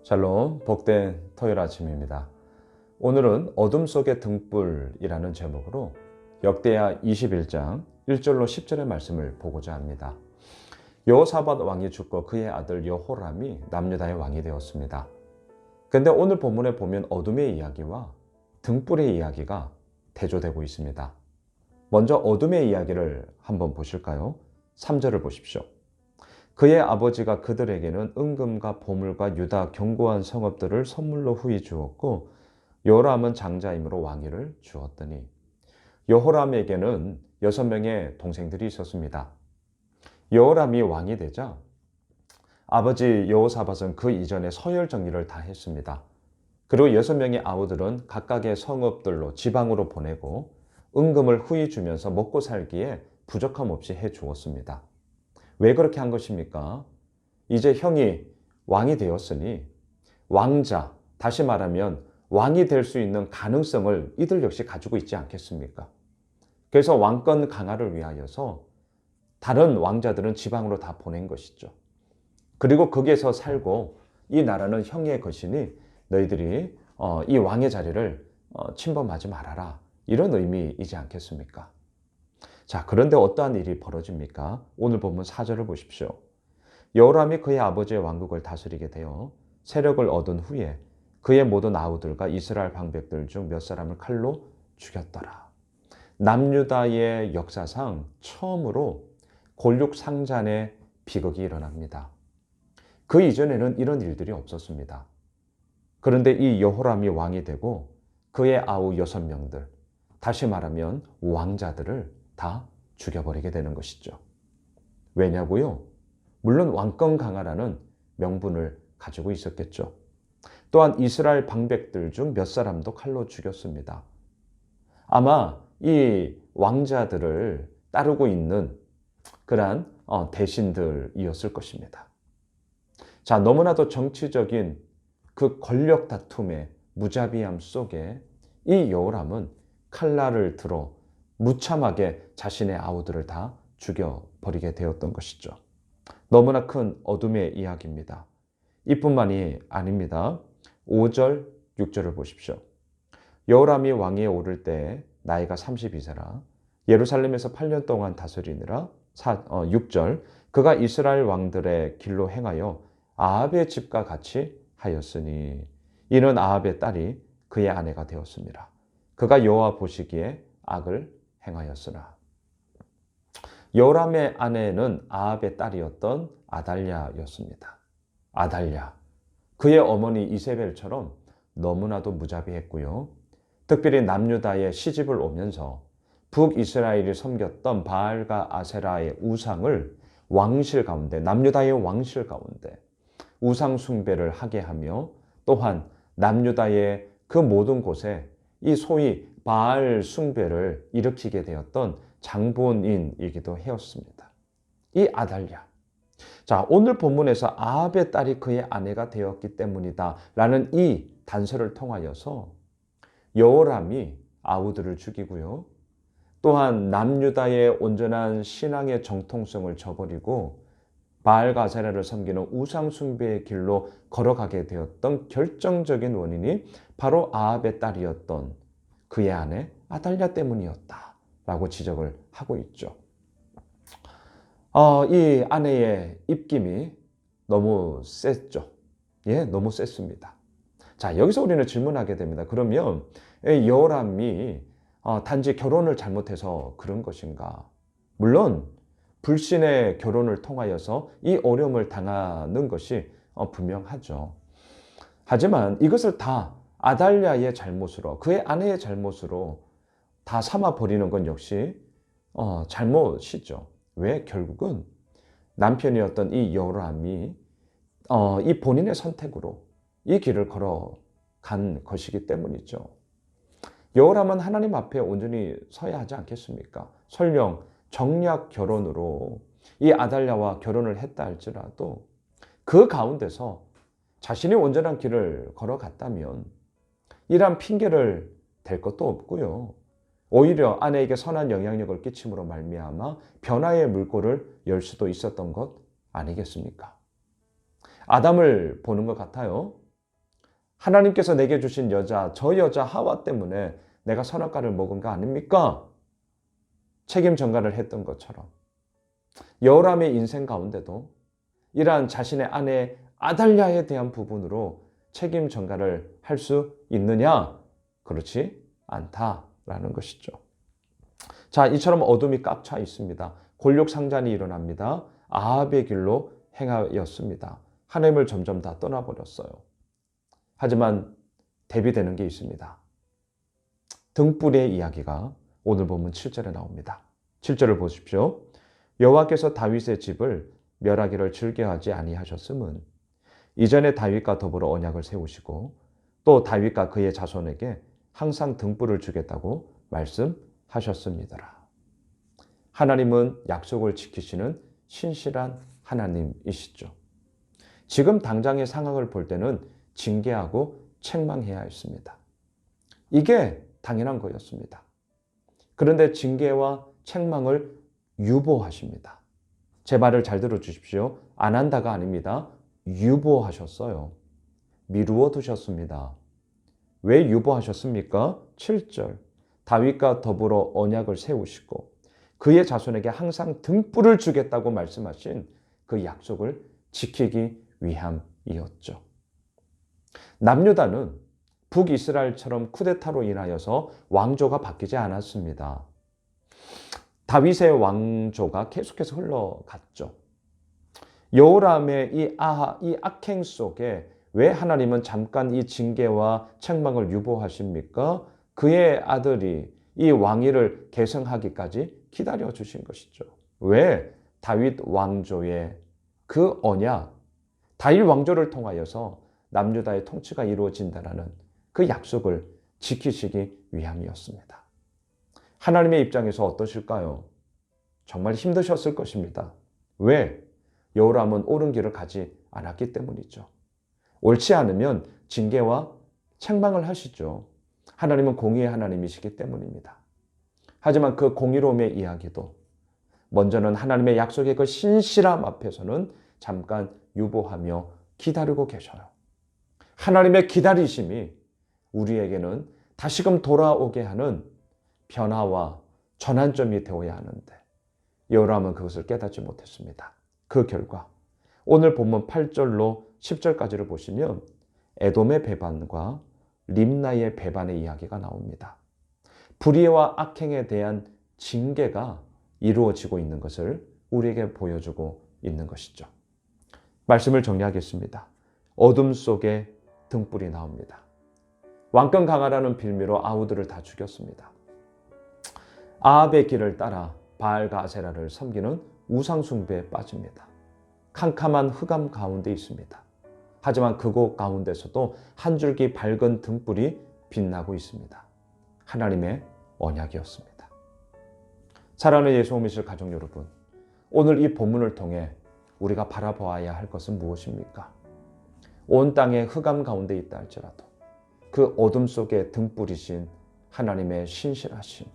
샬롬, 복된 토요일 아침입니다. 오늘은 어둠 속의 등불이라는 제목으로 역대하 21장 1절로 10절의 말씀을 보고자 합니다. 여호사밧 왕이 죽고 그의 아들 여호람이 남유다의 왕이 되었습니다. 근데 오늘 본문에 보면 어둠의 이야기와 등불의 이야기가 대조되고 있습니다. 먼저 어둠의 이야기를 한번 보실까요? 3절을 보십시오. 그의 아버지가 그들에게는 은금과 보물과 유다 견고한 성읍들을 선물로 후히 주었고 여호람은 장자이므로 왕위를 주었더니 여호람에게는 6명의 동생들이 있었습니다. 여호람이 왕이 되자 아버지 여호사밧은 그 이전에 서열 정리를 다 했습니다. 그리고 6명의 아우들은 각각의 성읍들로 지방으로 보내고 은금을 후히 주면서 먹고 살기에 부족함 없이 해 주었습니다. 왜 그렇게 한 것입니까? 이제 형이 왕이 되었으니 왕자, 다시 말하면 왕이 될 수 있는 가능성을 이들 역시 가지고 있지 않겠습니까? 그래서 왕권 강화를 위하여서 다른 왕자들은 지방으로 다 보낸 것이죠. 그리고 거기에서 살고 이 나라는 형의 것이니 너희들이 이 왕의 자리를 침범하지 말아라. 이런 의미이지 않겠습니까? 자, 그런데 어떠한 일이 벌어집니까? 오늘 본문 4절을 보십시오. 여호람이 그의 아버지의 왕국을 다스리게 되어 세력을 얻은 후에 그의 모든 아우들과 이스라엘 방백들 중 몇 사람을 칼로 죽였더라. 남유다의 역사상 처음으로 골육상잔의 비극이 일어납니다. 그 이전에는 이런 일들이 없었습니다. 그런데 이 여호람이 왕이 되고 그의 아우 6명들, 다시 말하면 왕자들을 다 죽여버리게 되는 것이죠. 왜냐고요? 물론 왕권 강화라는 명분을 가지고 있었겠죠. 또한 이스라엘 방백들 중 몇 사람도 칼로 죽였습니다. 아마 이 왕자들을 따르고 있는 그러한 대신들이었을 것입니다. 자, 너무나도 정치적인 그 권력 다툼의 무자비함 속에 이 여호람은 칼날을 들어 무참하게 자신의 아우들을 다 죽여버리게 되었던 것이죠. 너무나 큰 어둠의 이야기입니다. 이뿐만이 아닙니다. 5절, 6절을 보십시오. 여호람이 왕위에 오를 때 나이가 32세라 예루살렘에서 8년 동안 다스리느라 6절 그가 이스라엘 왕들의 길로 행하여 아합의 집과 같이 하였으니 이는 아합의 딸이 그의 아내가 되었습니다. 그가 여호와 보시기에 악을 행하였으나 여호람의 아내는 아합의 딸이었던 아달랴였습니다. 아달랴, 그의 어머니 이세벨처럼 너무나도 무자비했고요. 특별히 남유다에 시집을 오면서 북이스라엘이 섬겼던 바알과 아세라의 우상을 왕실 가운데, 남유다의 왕실 가운데 우상 숭배를 하게 하며 또한 남유다의 그 모든 곳에 이 소위 바알 숭배를 일으키게 되었던 장본인이기도 하였습니다. 이 아달랴. 자, 오늘 본문에서 아합의 딸이 그의 아내가 되었기 때문이다 라는 이 단서를 통하여서 여호람이 아우들을 죽이고요. 또한 남유다의 온전한 신앙의 정통성을 저버리고 바알과 아세라를 섬기는 우상 숭배의 길로 걸어가게 되었던 결정적인 원인이 바로 아합의 딸이었던 그의 아내 아달랴 때문이었다라고 지적을 하고 있죠. 이 아내의 입김이 너무 셌죠. 예, 너무 셌습니다. 자, 여기서 우리는 질문하게 됩니다. 그러면 여호람이 단지 결혼을 잘못해서 그런 것인가? 물론 불신의 결혼을 통하여서 이 어려움을 당하는 것이 분명하죠. 하지만 이것을 다 아달랴의 잘못으로, 그의 아내의 잘못으로 다 삼아버리는 건 역시 잘못이죠. 왜? 결국은 남편이었던 이 여호람이 이 본인의 선택으로 이 길을 걸어간 것이기 때문이죠. 여호람은 하나님 앞에 온전히 서야 하지 않겠습니까? 설령 정략 결혼으로 이 아달랴와 결혼을 했다 할지라도 그 가운데서 자신이 온전한 길을 걸어갔다면 이러한 핑계를 댈 것도 없고요. 오히려 아내에게 선한 영향력을 끼침으로 말미암아 변화의 물꼬를 열 수도 있었던 것 아니겠습니까? 아담을 보는 것 같아요. 하나님께서 내게 주신 여자, 저 여자 하와 때문에 내가 선악과를 먹은 거 아닙니까? 책임 전가를 했던 것처럼 여호람의 인생 가운데도 이러한 자신의 아내 아달랴에 대한 부분으로 책임 전가를 할 수 있느냐? 그렇지 않다라는 것이죠. 자, 이처럼 어둠이 꽉 차 있습니다. 골욕상잔이 일어납니다. 아합의 길로 행하였습니다. 하나님을 점점 다 떠나버렸어요. 하지만 대비되는 게 있습니다. 등불의 이야기가 오늘 보면 7절에 나옵니다. 7절을 보십시오. 여호와께서 다윗의 집을 멸하기를 즐겨하지 아니하셨음은 이전에 다윗과 더불어 언약을 세우시고 또 다윗과 그의 자손에게 항상 등불을 주겠다고 말씀하셨습니다. 하나님은 약속을 지키시는 신실한 하나님이시죠. 지금 당장의 상황을 볼 때는 징계하고 책망해야 했습니다. 이게 당연한 거였습니다. 그런데 징계와 책망을 유보하십니다. 제 말을 잘 들어주십시오. 안 한다가 아닙니다. 유보하셨어요. 미루어 두셨습니다. 왜 유보하셨습니까? 7절. 다윗과 더불어 언약을 세우시고 그의 자손에게 항상 등불을 주겠다고 말씀하신 그 약속을 지키기 위함이었죠. 남유다는 북이스라엘처럼 쿠데타로 인하여서 왕조가 바뀌지 않았습니다. 다윗의 왕조가 계속해서 흘러갔죠. 여호람의 이 악행 속에 왜 하나님은 잠깐 이 징계와 책망을 유보하십니까? 그의 아들이 이 왕위를 계승하기까지 기다려 주신 것이죠. 왜? 다윗 왕조의 그 언약, 다윗 왕조를 통하여서 남유다의 통치가 이루어진다는 그 약속을 지키시기 위함이었습니다. 하나님의 입장에서 어떠실까요? 정말 힘드셨을 것입니다. 왜? 여호람은 옳은 길을 가지 않았기 때문이죠. 옳지 않으면 징계와 책망을 하시죠. 하나님은 공의의 하나님이시기 때문입니다. 하지만 그 공의로움의 이야기도 먼저는 하나님의 약속의 그 신실함 앞에서는 잠깐 유보하며 기다리고 계셔요. 하나님의 기다리심이 우리에게는 다시금 돌아오게 하는 변화와 전환점이 되어야 하는데 여호람은 그것을 깨닫지 못했습니다. 그 결과 오늘 본문 8절로 10절까지를 보시면 에돔의 배반과 림나의 배반의 이야기가 나옵니다. 불의와 악행에 대한 징계가 이루어지고 있는 것을 우리에게 보여주고 있는 것이죠. 말씀을 정리하겠습니다. 어둠 속에 등불이 나옵니다. 왕권 강화라는 빌미로 아우들을 다 죽였습니다. 아합의 길을 따라 바알과 아세라를 섬기는 우상 숭배에 빠집니다. 캄캄한 흑암 가운데 있습니다. 하지만 그곳 가운데서도 한 줄기 밝은 등불이 빛나고 있습니다. 하나님의 언약이었습니다. 사랑하는 예수 믿으실 가족 여러분, 오늘 이 본문을 통해 우리가 바라보아야 할 것은 무엇입니까? 온 땅의 흑암 가운데 있다 할지라도 그 어둠 속에 등불이신 하나님의 신실하심,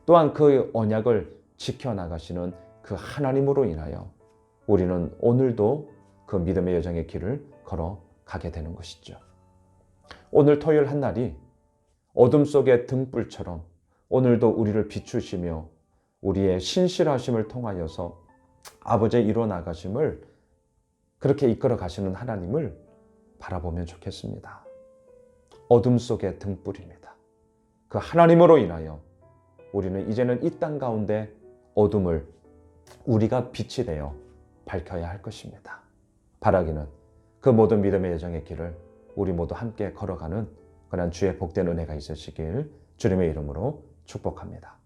또한 그 언약을 지켜나가시는 그 하나님으로 인하여 우리는 오늘도 그 믿음의 여정의 길을 걸어가게 되는 것이죠. 오늘 토요일 한 날이 어둠 속의 등불처럼 오늘도 우리를 비추시며 우리의 신실하심을 통하여서 아버지의 이뤄나가심을 그렇게 이끌어 가시는 하나님을 바라보면 좋겠습니다. 어둠 속의 등불입니다. 그 하나님으로 인하여 우리는 이제는 이 땅 가운데 어둠을 우리가 빛이 되어 밝혀야 할 것입니다. 바라기는 그 모든 믿음의 여정의 길을 우리 모두 함께 걸어가는 그런 주의 복된 은혜가 있으시길 주님의 이름으로 축복합니다.